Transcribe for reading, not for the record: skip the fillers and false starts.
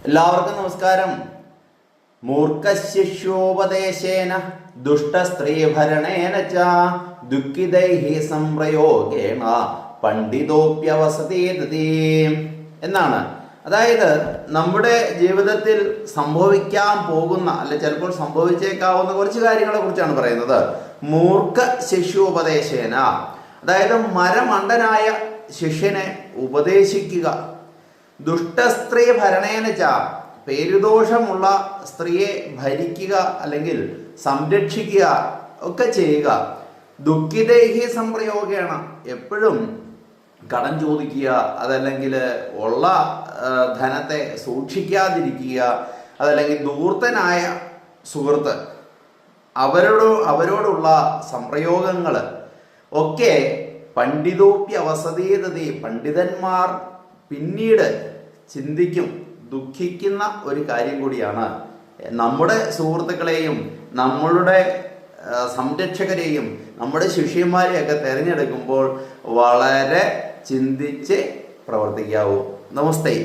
എല്ലാവർക്കും നമസ്കാരം. മൂർഖശിഷ്യോപദേശേന ദുഷ്ടസ്ത്രീഭരണേന ച ദുഃഖിതൈഃ സംപ്രയോഗേണ പണ്ഡിതോപ്യവസതേതി എന്നാണ്. അതായത് നമ്മുടെ ജീവിതത്തിൽ സംഭവിക്കാൻ പോകുന്ന അല്ലെ ചിലപ്പോൾ സംഭവിച്ചേക്കാവുന്ന കുറച്ച് കാര്യങ്ങളെ കുറിച്ചാണ് പറയുന്നത്. മൂർഖ ശിഷ്യോപദേശേന, അതായത് മരമണ്ടനായ ശിഷ്യനെ ഉപദേശിക്കുക. ദുഷ്ടസ്ത്രീ ഭരണേന ച, പേരുദോഷമുള്ള സ്ത്രീയെ ഭരിക്കുക അല്ലെങ്കിൽ സംരക്ഷിക്കുക ഒക്കെ ചെയ്യുക. ദുഃഖിതൈഹി സംപ്രയോഗേണ, എപ്പോഴും കടം ചോദിക്കുക, അതല്ലെങ്കിൽ ഉള്ള ധനത്തെ സൂക്ഷിക്കാതിരിക്കുക, അതല്ലെങ്കിൽ ദൂർത്തനായ സുഹൃത്ത് അവരോടുള്ള സംപ്രയോഗങ്ങൾ ഒക്കെ പണ്ഡിതോപ്യവസതീതതി, പണ്ഡിതന്മാർ പിന്നീട് ചിന്തിക്കും, ദുഃഖിക്കുന്ന ഒരു കാര്യം കൂടിയാണ്. നമ്മുടെ സുഹൃത്തുക്കളെയും നമ്മളുടെ സംരക്ഷകരെയും നമ്മുടെ ശിഷ്യന്മാരെയൊക്കെ തിരഞ്ഞെടുക്കുമ്പോൾ വളരെ ചിന്തിച്ച് പ്രവർത്തിക്കാവൂ. നമസ്തേ.